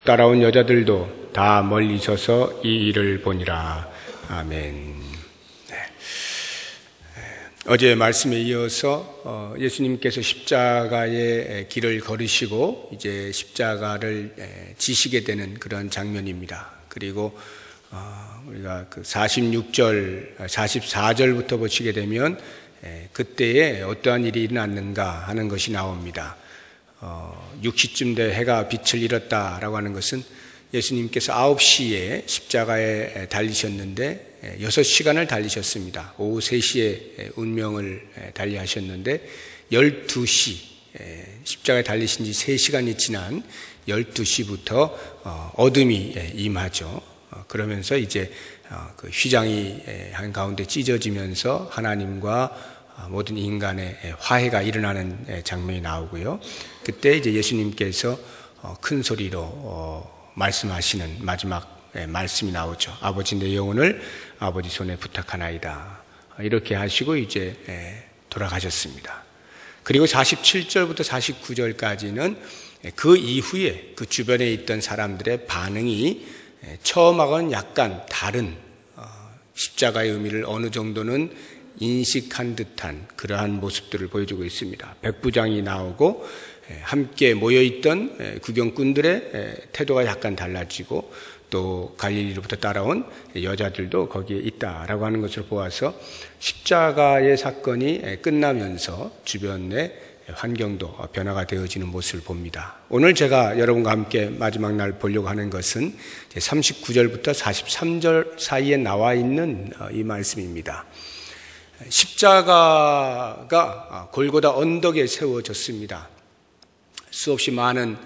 따라온 여자들도 다 멀리 서서 이 일을 보니라. 아멘. 네. 어제 말씀에 이어서 예수님께서 십자가의 길을 걸으시고 이제 십자가를 지시게 되는 그런 장면입니다. 그리고 우리가 그 46절, 44절부터 보시게 되면 그때에 어떠한 일이 일어났는가 하는 것이 나옵니다. 6시쯤 돼 해가 빛을 잃었다라고 하는 것은 예수님께서 9시에 십자가에 달리셨는데 6시간을 달리셨습니다. 오후 3시에 운명을 달리하셨는데 12시, 십자가에 달리신 지 3시간이 지난 12시부터 어둠이 임하죠. 그러면서 이제 그 휘장이 한가운데 찢어지면서 하나님과 모든 인간의 화해가 일어나는 장면이 나오고요. 그때 이제 예수님께서 큰 소리로 말씀하시는 마지막 말씀이 나오죠. 아버지, 내 영혼을 아버지 손에 부탁하나이다. 이렇게 하시고 이제 돌아가셨습니다. 그리고 47절부터 49절까지는 그 이후에 그 주변에 있던 사람들의 반응이 처음하고는 약간 다른 십자가의 의미를 어느 정도는 인식한 듯한 그러한 모습들을 보여주고 있습니다. 백부장이 나오고 함께 모여있던 구경꾼들의 태도가 약간 달라지고 또 갈릴리로부터 따라온 여자들도 거기에 있다라고 하는 것을 보아서 십자가의 사건이 끝나면서 주변의 환경도 변화가 되어지는 모습을 봅니다. 오늘 제가 여러분과 함께 마지막 날 보려고 하는 것은 39절부터 43절 사이에 나와 있는 이 말씀입니다. 십자가가 골고다 언덕에 세워졌습니다. 수없이 많은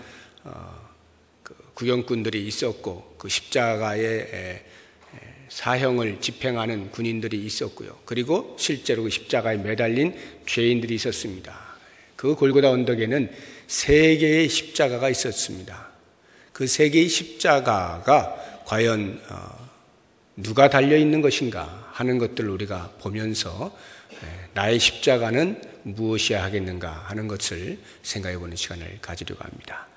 구경꾼들이 있었고 그 십자가의 사형을 집행하는 군인들이 있었고요. 그리고 실제로 그 십자가에 매달린 죄인들이 있었습니다. 그 골고다 언덕에는 3개의 십자가가 있었습니다. 그 3개의 십자가가 과연 누가 달려있는 것인가 하는 것들을 우리가 보면서 나의 십자가는 무엇이어야 하겠는가 하는 것을 생각해보는 시간을 가지려고 합니다.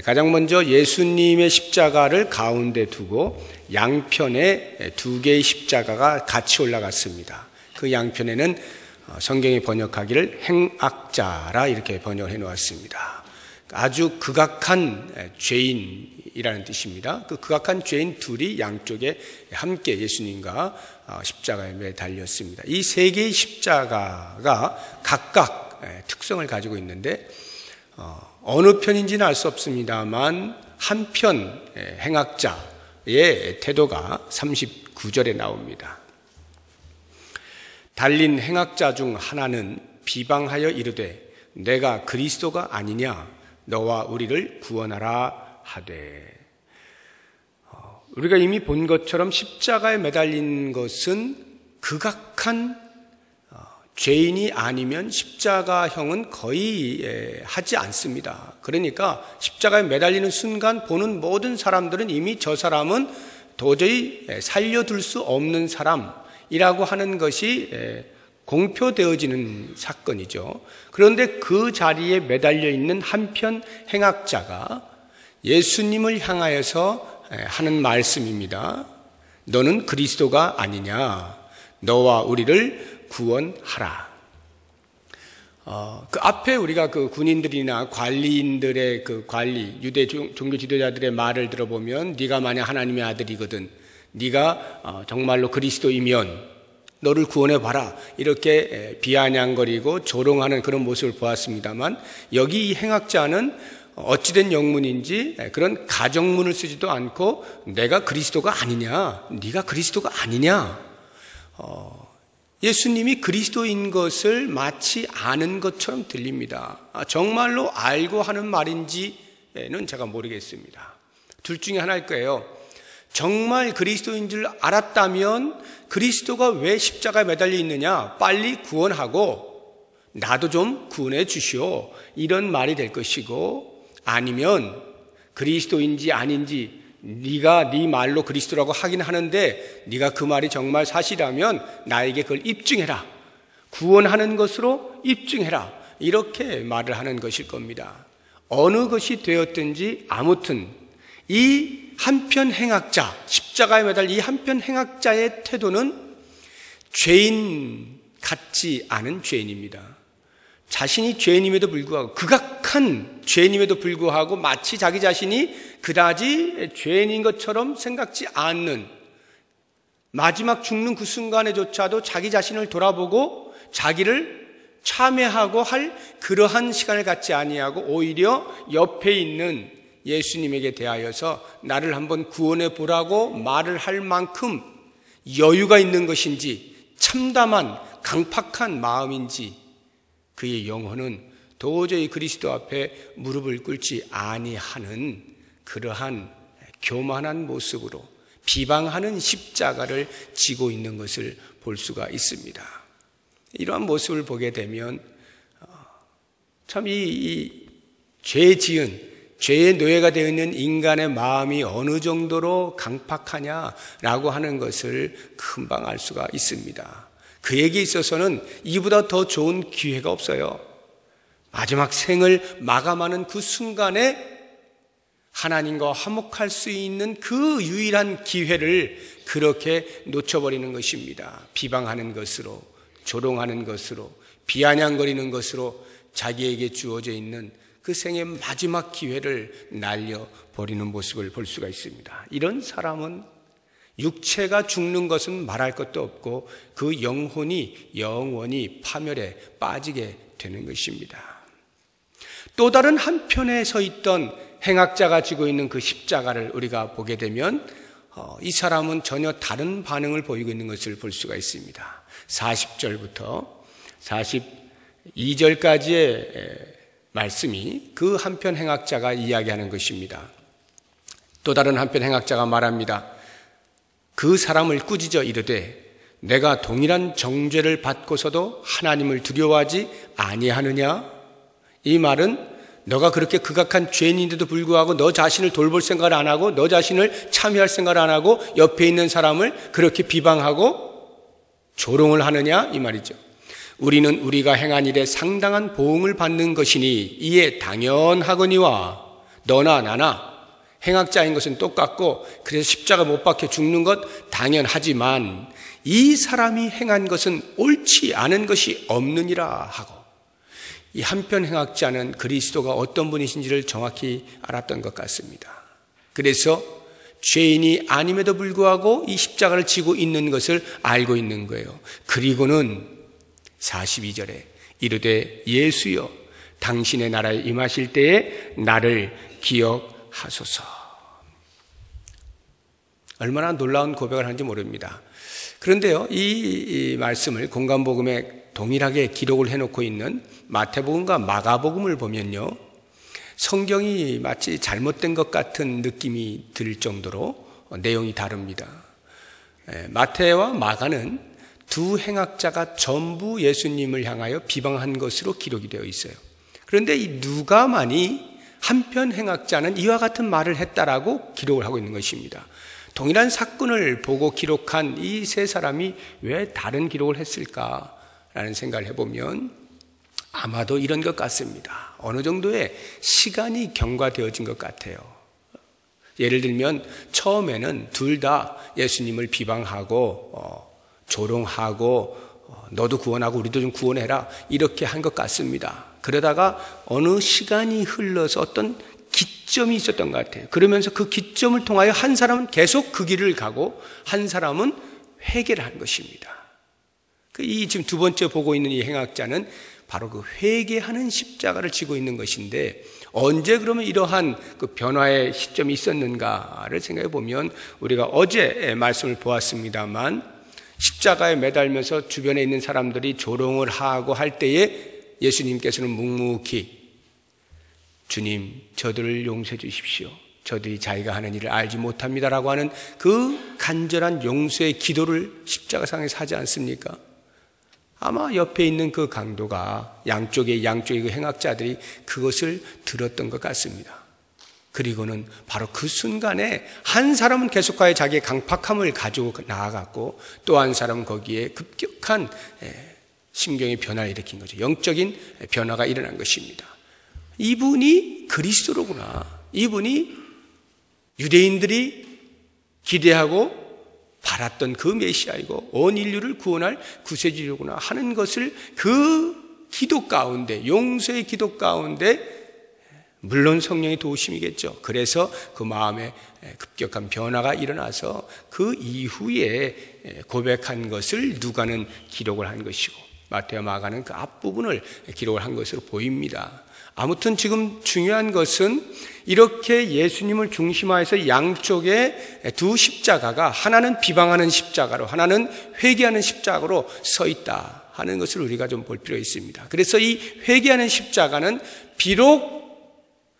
가장 먼저 예수님의 십자가를 가운데 두고 양편에 2개의 십자가가 같이 올라갔습니다. 그 양편에는 성경이 번역하기를 행악자라 이렇게 번역해 놓았습니다. 아주 극악한 죄인이라는 뜻입니다. 그 극악한 죄인 둘이 양쪽에 함께 예수님과 십자가에 매달렸습니다. 이 3개의 십자가가 각각 특성을 가지고 있는데 어느 편인지는 알 수 없습니다만 한편 행악자의 태도가 39절에 나옵니다. 달린 행악자 중 하나는 비방하여 이르되 내가 그리스도가 아니냐 너와 우리를 구원하라 하되. 우리가 이미 본 것처럼 십자가에 매달린 것은 극악한 죄인이 아니면 십자가형은 거의 하지 않습니다. 그러니까 십자가에 매달리는 순간 보는 모든 사람들은 이미 저 사람은 도저히 살려둘 수 없는 사람이라고 하는 것이 공표되어지는 사건이죠. 그런데 그 자리에 매달려 있는 한편 행악자가 예수님을 향하여서 하는 말씀입니다. 너는 그리스도가 아니냐? 너와 우리를 구원하라. 그 앞에 우리가 그 군인들이나 관리인들의 그 관리, 유대 종교 지도자들의 말을 들어보면 네가 만약 하나님의 아들이거든, 네가 정말로 그리스도이면 너를 구원해봐라 이렇게 비아냥거리고 조롱하는 그런 모습을 보았습니다만 여기 이 행악자는 어찌된 영문인지 그런 가정문을 쓰지도 않고 내가 그리스도가 아니냐, 네가 그리스도가 아니냐, 예수님이 그리스도인 것을 마치 아는 것처럼 들립니다. 정말로 알고 하는 말인지는 제가 모르겠습니다. 둘 중에 하나일 거예요. 정말 그리스도인 줄 알았다면 그리스도가 왜 십자가에 매달려 있느냐, 빨리 구원하고 나도 좀 구원해 주시오, 이런 말이 될 것이고, 아니면 그리스도인지 아닌지 네가 네 말로 그리스도라고 하긴 하는데 네가 그 말이 정말 사실이라면 나에게 그걸 입증해라, 구원하는 것으로 입증해라, 이렇게 말을 하는 것일 겁니다. 어느 것이 되었든지 아무튼 이 한편 행악자, 십자가에 매달 이 한편 행악자의 태도는 죄인 같지 않은 죄인입니다. 자신이 죄인임에도 불구하고, 극악한 죄인임에도 불구하고 마치 자기 자신이 그다지 죄인인 것처럼 생각지 않는, 마지막 죽는 그 순간에조차도 자기 자신을 돌아보고 자기를 참회하고 할 그러한 시간을 갖지 아니하고 오히려 옆에 있는 예수님에게 대하여서 나를 한번 구원해 보라고 말을 할 만큼 여유가 있는 것인지 참담한 강팍한 마음인지 그의 영혼은 도저히 그리스도 앞에 무릎을 꿇지 아니하는 그러한 교만한 모습으로 비방하는 십자가를 지고 있는 것을 볼 수가 있습니다. 이러한 모습을 보게 되면 참 이 죄 지은, 죄의 노예가 되어 있는 인간의 마음이 어느 정도로 강팍하냐라고 하는 것을 금방 알 수가 있습니다. 그에게 있어서는 이보다 더 좋은 기회가 없어요. 마지막 생을 마감하는 그 순간에 하나님과 화목할 수 있는 그 유일한 기회를 그렇게 놓쳐버리는 것입니다. 비방하는 것으로, 조롱하는 것으로, 비아냥거리는 것으로 자기에게 주어져 있는 그 생의 마지막 기회를 날려버리는 모습을 볼 수가 있습니다. 이런 사람은 육체가 죽는 것은 말할 것도 없고 그 영혼이 영원히 파멸에 빠지게 되는 것입니다. 또 다른 한편에 서 있던 행악자가 지고 있는 그 십자가를 우리가 보게 되면 이 사람은 전혀 다른 반응을 보이고 있는 것을 볼 수가 있습니다. 40절부터 42절까지의 말씀이 그 한편 행악자가 이야기하는 것입니다. 또 다른 한편 행악자가 말합니다. 그 사람을 꾸짖어 이르되 내가 동일한 정죄를 받고서도 하나님을 두려워하지 아니하느냐? 이 말은 너가 그렇게 극악한 죄인인데도 불구하고 너 자신을 돌볼 생각을 안 하고 너 자신을 참여할 생각을 안 하고 옆에 있는 사람을 그렇게 비방하고 조롱을 하느냐? 이 말이죠. 우리는 우리가 행한 일에 상당한 보응을 받는 것이니 이에 당연하거니와 너나 나나 행악자인 것은 똑같고 그래서 십자가 못 박혀 죽는 것 당연하지만 이 사람이 행한 것은 옳지 않은 것이 없느니라 하고, 이 한편 행악자는 그리스도가 어떤 분이신지를 정확히 알았던 것 같습니다. 그래서 죄인이 아님에도 불구하고 이 십자가를 지고 있는 것을 알고 있는 거예요. 그리고는 42절에 이르되 예수여 당신의 나라에 임하실 때에 나를 기억하소서. 얼마나 놀라운 고백을 하는지 모릅니다. 그런데요, 이 말씀을 공간복음에 동일하게 기록을 해놓고 있는 마태복음과 마가복음을 보면요, 성경이 마치 잘못된 것 같은 느낌이 들 정도로 내용이 다릅니다. 마태와 마가는 두 행악자가 전부 예수님을 향하여 비방한 것으로 기록이 되어 있어요. 그런데 이 누가만이 한편 행악자는 이와 같은 말을 했다라고 기록을 하고 있는 것입니다. 동일한 사건을 보고 기록한 이 세 사람이 왜 다른 기록을 했을까라는 생각을 해보면 아마도 이런 것 같습니다. 어느 정도의 시간이 경과되어진 것 같아요. 예를 들면 처음에는 둘 다 예수님을 비방하고 조롱하고 너도 구원하고 우리도 좀 구원해라 이렇게 한 것 같습니다. 그러다가 어느 시간이 흘러서 어떤 기점이 있었던 것 같아요. 그러면서 그 기점을 통하여 한 사람은 계속 그 길을 가고 한 사람은 회개를 한 것입니다. 이 지금 두 번째 보고 있는 이 행악자는 바로 그 회개하는 십자가를 지고 있는 것인데, 언제 그러면 이러한 그 변화의 시점이 있었는가를 생각해 보면 우리가 어제 말씀을 보았습니다만 십자가에 매달면서 주변에 있는 사람들이 조롱을 하고 할 때에 예수님께서는 묵묵히 주님 저들을 용서해 주십시오. 저들이 자기가 하는 일을 알지 못합니다라고 하는 그 간절한 용서의 기도를 십자가상에서 하지 않습니까? 아마 옆에 있는 그 강도가 양쪽의 그 행악자들이 그것을 들었던 것 같습니다. 그리고는 바로 그 순간에 한 사람은 계속하여 자기의 강팍함을 가지고 나아갔고 또 한 사람은 거기에 급격한 심경의 변화를 일으킨 거죠. 영적인 변화가 일어난 것입니다. 이분이 그리스도로구나. 이분이 유대인들이 기대하고 바랐던 그 메시아이고 온 인류를 구원할 구세주이구나 하는 것을 그 기도 가운데, 용서의 기도 가운데, 물론 성령의 도우심이겠죠. 그래서 그 마음에 급격한 변화가 일어나서 그 이후에 고백한 것을 누가는 기록을 한 것이고 마태와 마가는 그 앞부분을 기록을 한 것으로 보입니다. 아무튼 지금 중요한 것은 이렇게 예수님을 중심화해서 양쪽에 두 십자가가, 하나는 비방하는 십자가로, 하나는 회개하는 십자가로 서 있다 하는 것을 우리가 좀 볼 필요가 있습니다. 그래서 이 회개하는 십자가는 비록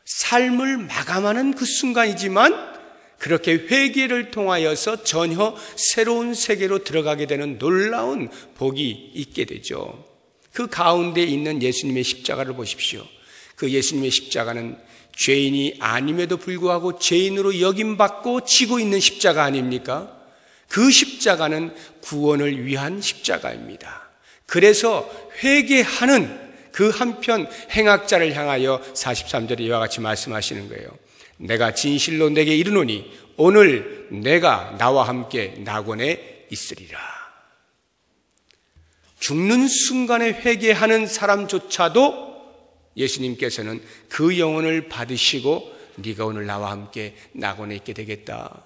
삶을 마감하는 그 순간이지만 그렇게 회개를 통하여서 전혀 새로운 세계로 들어가게 되는 놀라운 복이 있게 되죠. 그 가운데 있는 예수님의 십자가를 보십시오. 그 예수님의 십자가는 죄인이 아님에도 불구하고 죄인으로 여김받고 지고 있는 십자가 아닙니까? 그 십자가는 구원을 위한 십자가입니다. 그래서 회개하는 그 한편 행악자를 향하여 43절에 이와 같이 말씀하시는 거예요. 내가 진실로 내게 이르노니 오늘 내가 나와 함께 낙원에 있으리라. 죽는 순간에 회개하는 사람조차도 예수님께서는 그 영혼을 받으시고 네가 오늘 나와 함께 낙원에 있게 되겠다,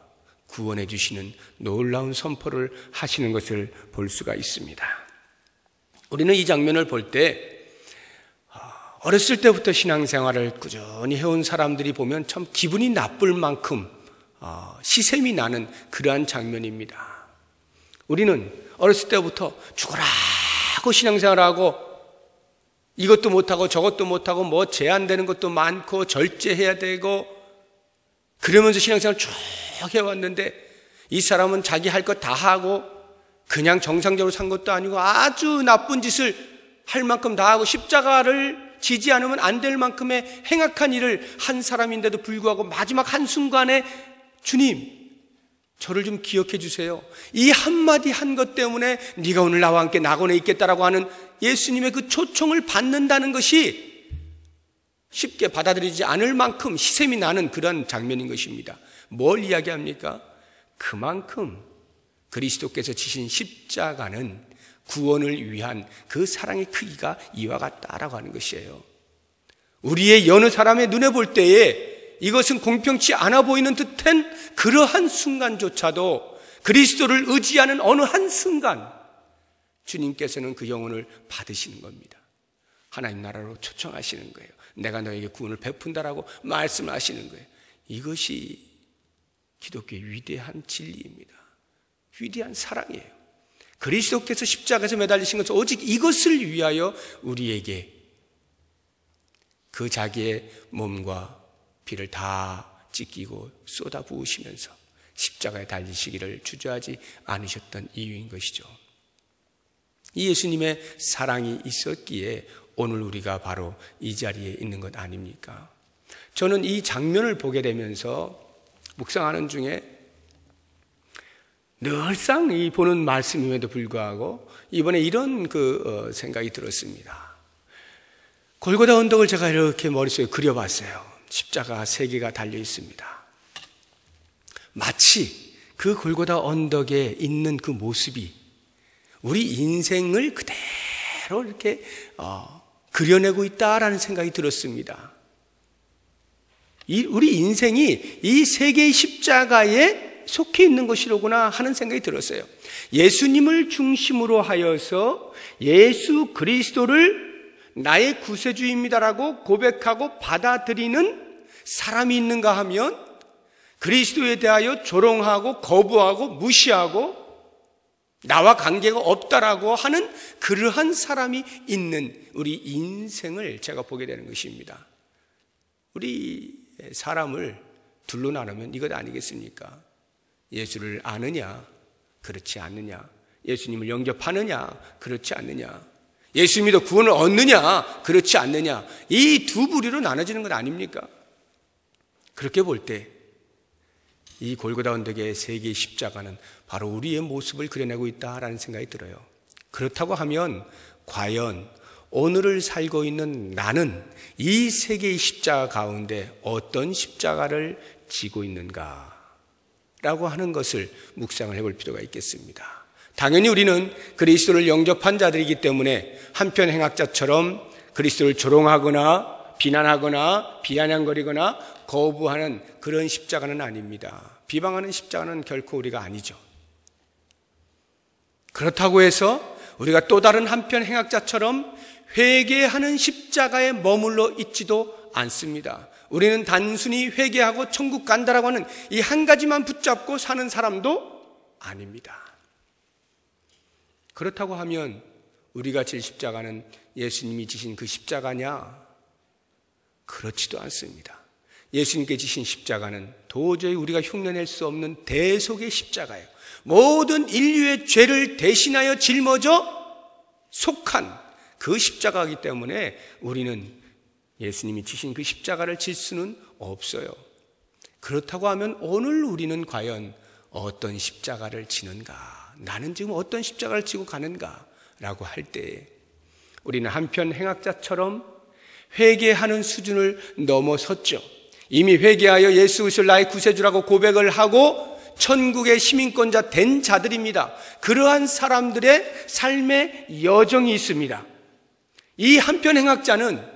구원해 주시는 놀라운 선포를 하시는 것을 볼 수가 있습니다. 우리는 이 장면을 볼 때 어렸을 때부터 신앙생활을 꾸준히 해온 사람들이 보면 참 기분이 나쁠 만큼 시샘이 나는 그러한 장면입니다. 우리는 어렸을 때부터 죽으라고 신앙생활하고 이것도 못하고 저것도 못하고 뭐 제한되는 것도 많고 절제해야 되고 그러면서 신앙생활을 쭉 해왔는데 이 사람은 자기 할 것 다 하고 그냥 정상적으로 산 것도 아니고 아주 나쁜 짓을 할 만큼 다 하고 십자가를 지지 않으면 안 될 만큼의 행악한 일을 한 사람인데도 불구하고 마지막 한순간에 주님 저를 좀 기억해 주세요, 이 한마디 한 것 때문에 네가 오늘 나와 함께 낙원에 있겠다라고 하는 예수님의 그 초청을 받는다는 것이 쉽게 받아들이지 않을 만큼 시샘이 나는 그런 장면인 것입니다. 뭘 이야기합니까? 그만큼 그리스도께서 지신 십자가는 구원을 위한 그 사랑의 크기가 이와 같다라고 하는 것이에요. 우리의 여느 사람의 눈에 볼 때에 이것은 공평치 않아 보이는 듯한 그러한 순간조차도 그리스도를 의지하는 어느 한순간 주님께서는 그 영혼을 받으시는 겁니다. 하나님 나라로 초청하시는 거예요. 내가 너에게 구원을 베푼다라고 말씀하시는 거예요. 이것이 기독교의 위대한 진리입니다. 위대한 사랑이에요. 그리스도께서 십자가에서 매달리신 것은 오직 이것을 위하여 우리에게 그 자기의 몸과 피를 다 찢기고 쏟아 부으시면서 십자가에 달리시기를 주저하지 않으셨던 이유인 것이죠. 이 예수님의 사랑이 있었기에 오늘 우리가 바로 이 자리에 있는 것 아닙니까? 저는 이 장면을 보게 되면서 묵상하는 중에 늘상 이 보는 말씀임에도 불구하고 이번에 이런 생각이 들었습니다. 골고다 언덕을 제가 이렇게 머릿속에 그려봤어요. 십자가 3개가 달려 있습니다. 마치 그 골고다 언덕에 있는 그 모습이 우리 인생을 그대로 이렇게 그려내고 있다라는 생각이 들었습니다. 우리 인생이 이 3개의 십자가에 속해 있는 것이로구나 하는 생각이 들었어요. 예수님을 중심으로 하여서 예수 그리스도를 나의 구세주입니다라고 고백하고 받아들이는 사람이 있는가 하면 그리스도에 대하여 조롱하고 거부하고 무시하고 나와 관계가 없다라고 하는 그러한 사람이 있는 우리 인생을 제가 보게 되는 것입니다. 우리 사람을 둘로 나누면 이것 아니겠습니까? 예수를 아느냐, 그렇지 않느냐, 예수님을 영접하느냐, 그렇지 않느냐, 예수 믿어 구원을 얻느냐, 그렇지 않느냐, 이 두 부류로 나눠지는 것 아닙니까? 그렇게 볼 때 이 골고다 언덕의 3개의 십자가는 바로 우리의 모습을 그려내고 있다라는 생각이 들어요. 그렇다고 하면 과연 오늘을 살고 있는 나는 이 3개의 십자가 가운데 어떤 십자가를 지고 있는가? 라고 하는 것을 묵상을 해볼 필요가 있겠습니다. 당연히 우리는 그리스도를 영접한 자들이기 때문에 한편 행악자처럼 그리스도를 조롱하거나 비난하거나 비아냥거리거나 거부하는 그런 십자가는 아닙니다. 비방하는 십자가는 결코 우리가 아니죠. 그렇다고 해서 우리가 또 다른 한편 행악자처럼 회개하는 십자가에 머물러 있지도 않습니다. 우리는 단순히 회개하고 천국 간다라고 하는 이 한 가지만 붙잡고 사는 사람도 아닙니다. 그렇다고 하면 우리가 질 십자가는 예수님이 지신 그 십자가냐? 그렇지도 않습니다. 예수님께 지신 십자가는 도저히 우리가 흉내낼 수 없는 대속의 십자가예요. 모든 인류의 죄를 대신하여 짊어져 속한 그 십자가이기 때문에 우리는 예수님이 지신 그 십자가를 질 수는 없어요. 그렇다고 하면 오늘 우리는 과연 어떤 십자가를 지는가? 나는 지금 어떤 십자가를 지고 가는가? 라고 할 때 우리는 한편 행악자처럼 회개하는 수준을 넘어섰죠. 이미 회개하여 예수 그리스도를 나의 구세주라고 고백을 하고 천국의 시민권자 된 자들입니다. 그러한 사람들의 삶의 여정이 있습니다. 이 한편 행악자는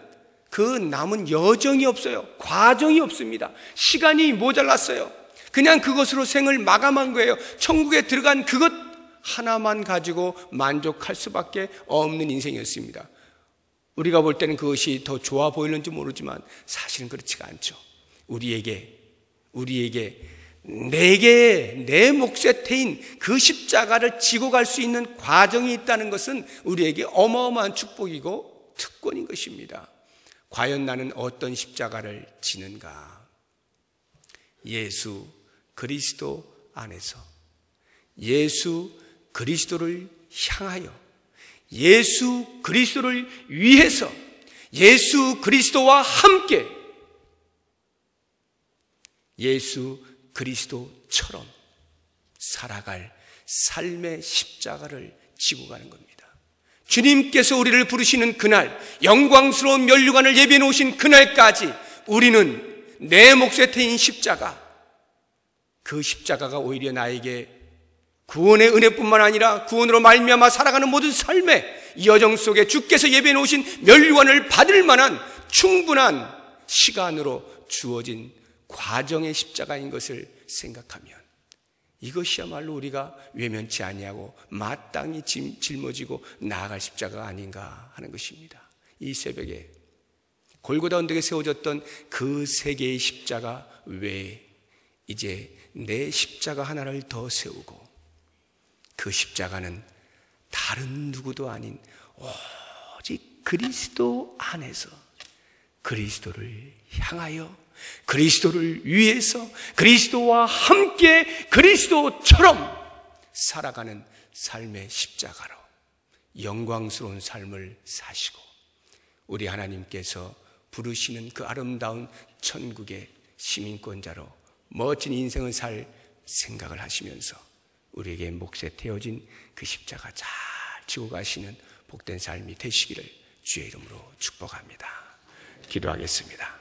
그 남은 여정이 없어요. 과정이 없습니다. 시간이 모자랐어요. 그냥 그것으로 생을 마감한 거예요. 천국에 들어간 그것 하나만 가지고 만족할 수밖에 없는 인생이었습니다. 우리가 볼 때는 그것이 더 좋아 보이는지 모르지만 사실은 그렇지가 않죠. 우리에게 내 몫에 태인 그 십자가를 지고 갈 수 있는 과정이 있다는 것은 우리에게 어마어마한 축복이고 특권인 것입니다. 과연 나는 어떤 십자가를 지는가? 예수 그리스도 안에서, 예수 그리스도를 향하여, 예수 그리스도를 위해서, 예수 그리스도와 함께, 예수 그리스도처럼 살아갈 삶의 십자가를 지고 가는 겁니다. 주님께서 우리를 부르시는 그날, 영광스러운 면류관을 예비해 놓으신 그날까지 우리는 내 몫에 태인 십자가, 그 십자가가 오히려 나에게 구원의 은혜뿐만 아니라 구원으로 말미암아 살아가는 모든 삶의 이 여정 속에 주께서 예비해 놓으신 면류관을 받을 만한 충분한 시간으로 주어진 과정의 십자가인 것을 생각하면 이것이야말로 우리가 외면치 아니하고 마땅히 짊어지고 나아갈 십자가가 아닌가 하는 것입니다. 이 새벽에 골고다 언덕에 세워졌던 그 세 개의 십자가 외에 이제 내 십자가 하나를 더 세우고, 그 십자가는 다른 누구도 아닌 오직 그리스도 안에서 그리스도를 향하여, 그리스도를 위해서, 그리스도와 함께 그리스도처럼 살아가는 삶의 십자가로 영광스러운 삶을 사시고 우리 하나님께서 부르시는 그 아름다운 천국의 시민권자로 멋진 인생을 살 생각을 하시면서 우리에게 몫에 태워진 그 십자가 잘 지고 가시는 복된 삶이 되시기를 주의 이름으로 축복합니다. 기도하겠습니다.